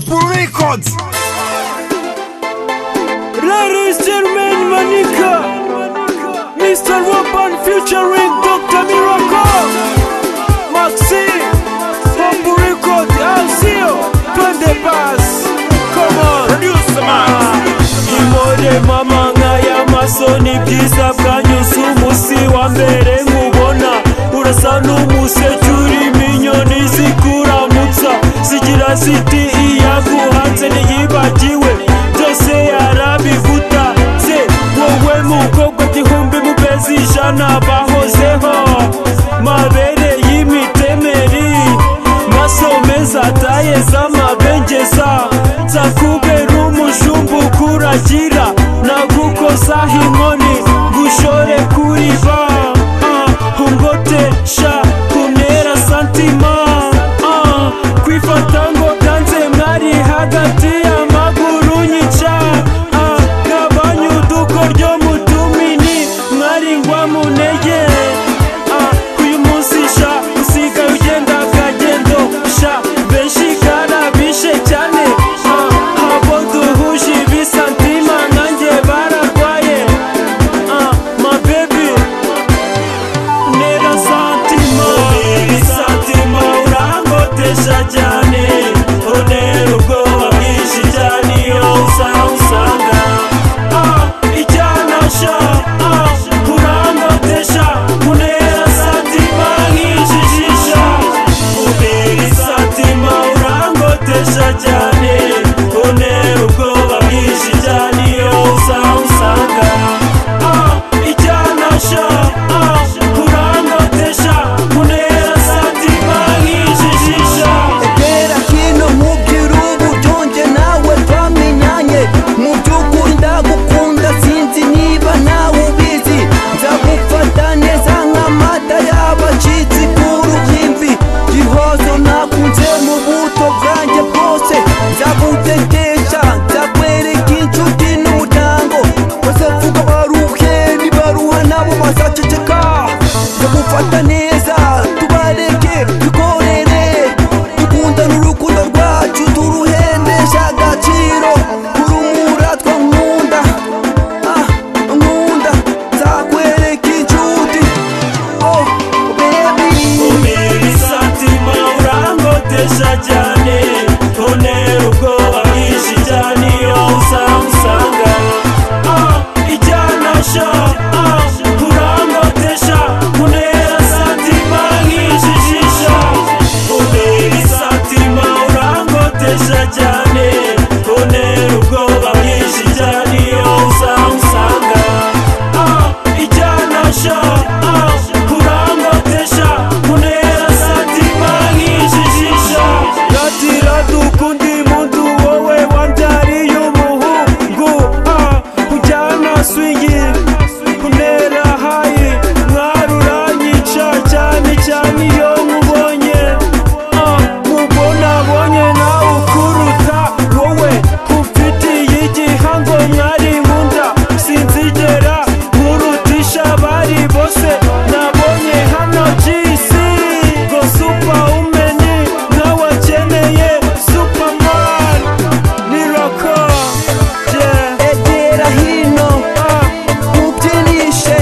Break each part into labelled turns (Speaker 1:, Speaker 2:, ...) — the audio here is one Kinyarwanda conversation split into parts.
Speaker 1: Purple Records.
Speaker 2: Ladies and gentlemen, Manika, Mr. Weapon featuring Dr. Miracle, Maxine, Purple Records, I'll see you, 20 pass, come on.
Speaker 1: Produce the man.
Speaker 2: Imode mama ngaya masoni byiza bwanyuze umusi wa mbere nkubona urasa n'umusekuri minyoni zikuramutsa zigira ziti iyaguhanze ntiyibagiwe byose yarabivuta se wowe mukobwa gihumbi mu bezi ijana bahozeho mabere y'imitemeri maso meza ataye z'amabengeza nzakubera umushumba ukuragira nagukozaho inkoni ngushore kuri ba ungotesha kuntera santima kwifata ngo byanze mwari hagati y'amaguru nyica gabanya udukoryo mu tumini mwari ngwa mu ntege uyu munsi sha usigaye ugenda akagendo sha benshi karabishe cyane abo duhuje ibisantima nanjye bararwaye my baby ntera santima ibisantima urangotesha cyane untera ubwoba bwinshi cyane iyo usanga icyanasha urangotesha untera santima nk'ijijisha ibisantima urangotesha cyane untera ubwoba bwinshi cyane iyo usanga icyanasha urangotesha untera santima nk'ijijisha
Speaker 3: Egera hino nkubwira uburyo njye nawe twamenyanye mu by'ukuri ndagukunda sinzi niba nawe ubizi nzagufata neza nk'amata y'abacitse ku ruhimbi gihozo nakunze mu buto bwanjye bwose nzagutetesha nzakwereka inshuti n'umuryango bose vuga baruhe nibaruha nabo bazaceceka nzagufata neza tubareke dukorere dukundana urukundo rwacu turuhendesha agaciro kurumura two nkunda nkunda nzakwereka inshuti oh baby
Speaker 2: ibisantima urangotesha cyane untera ubwoba bwinshi cyane iyo usanga icyanasha urangotesha untera santima nk'ijijisha ibisantima urangotesha cyane untera ubwoba bwinshi cyane iyo usanga icyanasha urangotesha untera santima nk'ijijisha ratira dukundi muntu wowe wambyariye umuhungu ujyana swingi untera hayi mwaruranyica cyane cyane iyo nkubonye nk'ubwo nabonye nawe ukuruta wowe umfitiye igihango mwari nkunda sinzigera nkurutisha abari bose nabonye hano jisi ngo supawumeni nawe akeneye superman miracle
Speaker 3: egera hino ubyinishe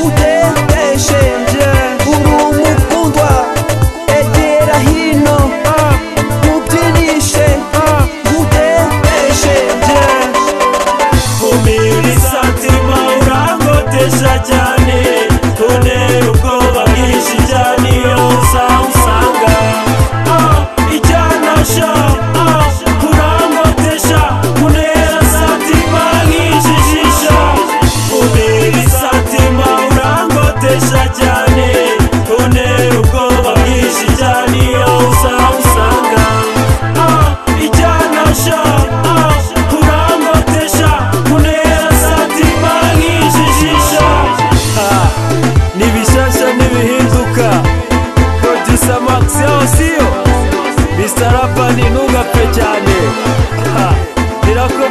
Speaker 3: udeteshe uri umukundwa egera hino ubyinishe udeteshe
Speaker 2: ibisantima urangotesha cyane untera ubwoba bwinshi cyane iyo usanga icyanasha urangotesha untera santima nk'ijijisha ibisantima urangotesha cyane untera ubwoba bwinshi cyane iyo usanga icyanasha urangotesha untera santima nk'ijijisha nibishasha nibihinduka producer Max yosiyo Mr. Rapani ntugapfe cyane Miracle